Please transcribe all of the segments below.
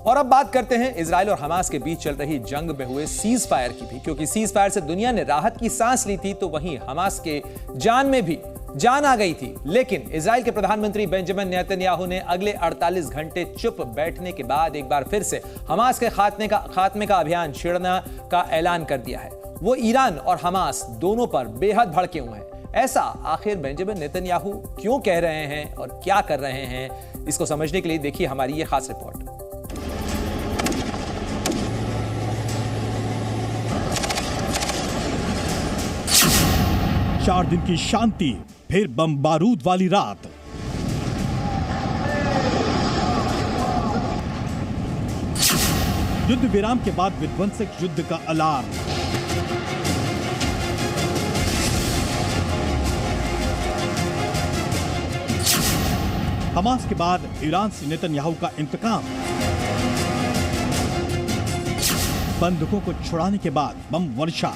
और अब बात करते हैं इजराइल और हमास के बीच चल रही जंग में हुए सीज फायर की भी, क्योंकि सीज फायर से दुनिया ने राहत की सांस ली थी, तो वहीं हमास के जान में भी जान आ गई थी। लेकिन इजराइल के प्रधानमंत्री बेंजामिन नेतन्याहू ने अगले 48 घंटे चुप बैठने के बाद एक बार फिर से हमास के खात्मे का अभियान छेड़ने का ऐलान कर दिया है। वो ईरान और हमास दोनों पर बेहद भड़के हुए हैं। ऐसा आखिर बेंजामिन नेतन्याहू क्यों कह रहे हैं और क्या कर रहे हैं, इसको समझने के लिए देखिए हमारी ये खास रिपोर्ट। 4 दिन की शांति, फिर बम बारूद वाली रात। युद्ध विराम के बाद विध्वंसक युद्ध का अलार्म। हमास के बाद ईरान से नेतन्याहू का इंतकाम। बंधकों को छुड़ाने के बाद बम वर्षा।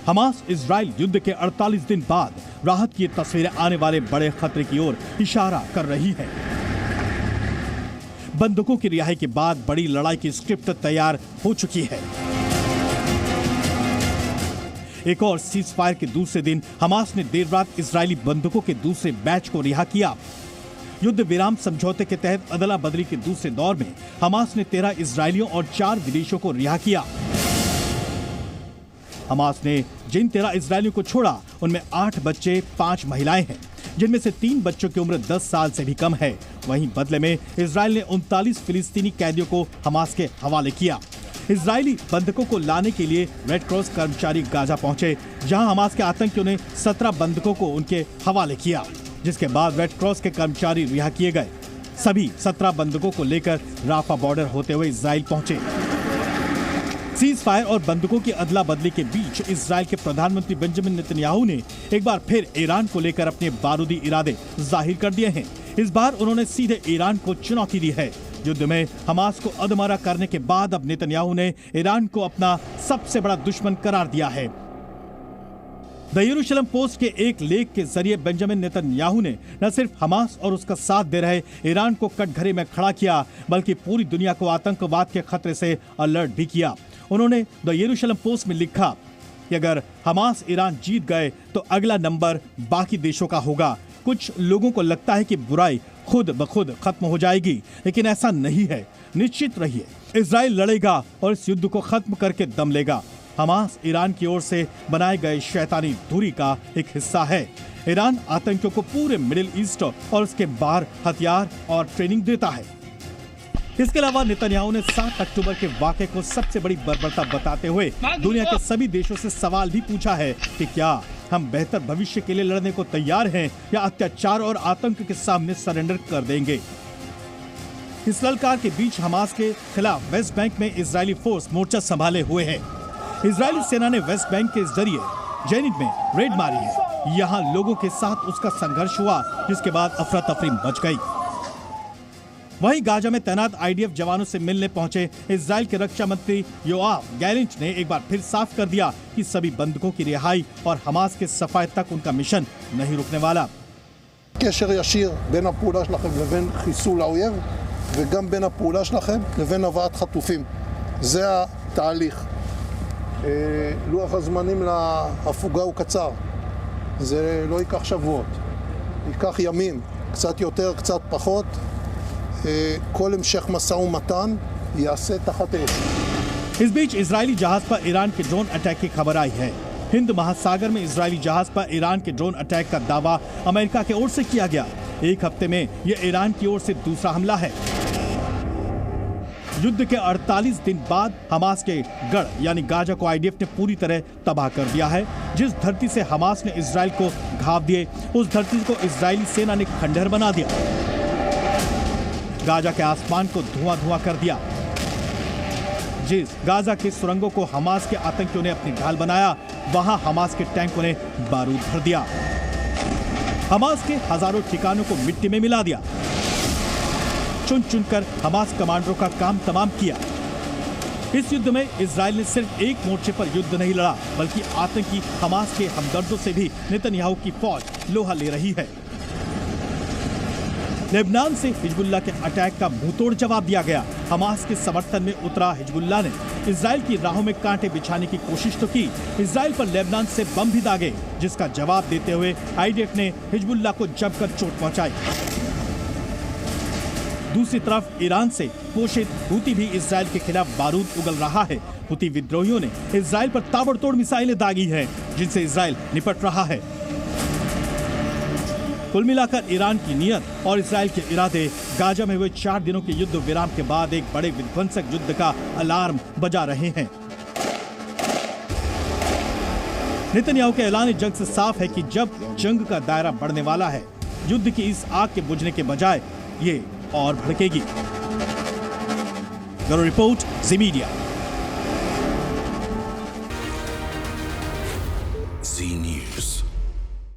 हमास इजराइल युद्ध के 48 दिन बाद राहत की तस्वीरें आने वाले बड़े खतरे की ओर इशारा कर रही है। बंधकों की रिहाई के बाद बड़ी लड़ाई की स्क्रिप्ट तैयार हो चुकी है। एक और सीज फायर के दूसरे दिन हमास ने देर रात इजरायली बंधकों के दूसरे बैच को रिहा किया। युद्ध विराम समझौते के तहत अदला बदली के दूसरे दौर में हमास ने 13 इजरायलियों और 4 विदेशियों को रिहा किया। हमास ने जिन 13 इजरायलियों को छोड़ा उनमें 8 बच्चे 5 महिलाएं हैं, जिनमें से 3 बच्चों की उम्र 10 साल से भी कम है। वहीं बदले में इजराइल ने 39 फिलिस्तीनी कैदियों को हमास के हवाले किया। इजरायली बंधकों को लाने के लिए रेड क्रॉस कर्मचारी गाजा पहुंचे, जहां हमास के आतंकियों ने 17 बंधकों को उनके हवाले किया, जिसके बाद रेड क्रॉस के कर्मचारी रिहा किए गए। सभी 17 बंधकों को लेकर राफा बॉर्डर होते हुए इजराइल पहुंचे। सीज फायर और बंधकों की अदला बदली के बीच इजराइल के प्रधानमंत्री बेंजामिन नेतन्याहू ने एक बार फिर ईरान को लेकर अपने बारूदी इरादे जाहिर कर दिए हैं। इस बार उन्होंने सीधे ईरान को चुनौती दी है। युद्ध में हमास को अधमरा करने के बाद अब नेतन्याहू ने ईरान को अपना सबसे बड़ा दुश्मन करार दिया है। द यरूशलेम पोस्ट के एक लेख के जरिए बेंजामिन नेतन्याहू ने न सिर्फ हमास और उसका साथ दे रहे ईरान को कटघरे में खड़ा किया, बल्कि पूरी दुनिया को आतंकवाद के खतरे से अलर्ट भी किया। उन्होंने द यरूशलेम पोस्ट में लिखा कि अगर हमास ईरान जीत गए तो अगला नंबर बाकी देशों का होगा। कुछ लोगों को लगता है कि बुराई खुद ब खुद खत्म हो जाएगी, लेकिन ऐसा नहीं है। निश्चित रहिए, इजराइल लड़ेगा और इस युद्ध को खत्म करके दम लेगा। हमास ईरान की ओर से बनाए गए शैतानी धुरी का एक हिस्सा है। ईरान आतंकियों को पूरे मिडिल ईस्ट और उसके बाहर हथियार और ट्रेनिंग देता है। इसके अलावा नेतन्याहू ने 7 अक्टूबर के वाक़े को सबसे बड़ी बर्बरता बताते हुए दुनिया के सभी देशों से सवाल भी पूछा है कि क्या हम बेहतर भविष्य के लिए लड़ने को तैयार हैं या अत्याचार और आतंक के सामने सरेंडर कर देंगे। इस ललकार के बीच हमास के खिलाफ वेस्ट बैंक में इजरायली फोर्स मोर्चा संभाले हुए है। इजरायली सेना ने वेस्ट बैंक के जरिए जेनिन में रेड मारी है। यहाँ लोगों के साथ उसका संघर्ष हुआ, जिसके बाद अफरा तफरी मच गई। वहीं गाजा में तैनात आईडीएफ जवानों से मिलने पहुंचे इजराइल के रक्षा मंत्री योआव गैलेंट ने एक बार फिर साफ कर दिया कि सभी बंधकों की रिहाई और हमास के सफाई तक उनका मिशन नहीं रुकने वाला। קשר ישיר בין הפעולה שלכם לבין חיסול האויב וגם בין הפעולה שלכם לבין הבאת חטופים. זה התהליך. לוח הזמנים להפוגה הוא קצר. זה לא ייקח שבועות. ייקח ימים, קצת יותר, קצת פחות. כל המשך משא ומתן יעשה תחת אש. इस बीच इजरायली जहाज पर ईरान के ड्रोन अटैक की खबर आई है। हिंद महासागर में इजरायली जहाज पर ईरान के ड्रोन अटैक का दावा अमेरिका की ओर से किया गया। एक हफ्ते में यह ईरान की ओर से दूसरा हमला है। युद्ध के 48 दिन बाद हमास के गढ़ यानी गाजा को आईडीएफ ने पूरी तरह तबाह कर दिया है। जिस धरती से हमास ने इजराइल को घाव दिए, उस धरती को इजरायली सेना ने खंडहर बना दिया। गाजा के आसमान को धुआं धुआं कर दिया। जिस गाजा के सुरंगों को हमास के आतंकियों ने अपनी ढाल बनाया, वहां हमास के टैंकों ने बारूद भर दिया। हमास के हजारों ठिकानों को मिट्टी में मिला दिया। चुन चुनकर हमास कमांडरों का काम तमाम किया। इस युद्ध में इजराइल ने सिर्फ एक मोर्चे पर युद्ध नहीं लड़ा, बल्कि आतंकी हमास के हमदर्दों से भी नेतन्याहू की फौज लोहा ले रही है। लेबनान से हिजबुल्लाह के अटैक का मुंहतोड़ जवाब दिया गया। हमास के समर्थन में उतरा हिजबुल्लाह ने इजराइल की राहों में कांटे बिछाने की कोशिश तो की, इजराइल पर लेबनान से बम भी दागे, जिसका जवाब देते हुए आईडीएफ ने हिजबुल्लाह को जमकर चोट पहुंचाई। दूसरी तरफ ईरान से पोषित हुती भी इजराइल के खिलाफ बारूद उगल रहा है। हुती विद्रोहियों ने इजराइल पर ताबड़तोड़ मिसाइलें दागी हैं, जिनसे इजराइल निपट रहा है। कुल मिलाकर ईरान की नीयत और इजराइल के इरादे गाजा में हुए 4 दिनों के युद्ध विराम के बाद एक बड़े विध्वंसक युद्ध का अलार्म बजा रहे हैं। नेतन्याहू के ऐलान जंग से साफ है कि जब जंग का दायरा बढ़ने वाला है, युद्ध की इस आग के बुझने के बजाय ये और भड़केगी। ब्यूरो रिपोर्ट, जी मीडिया।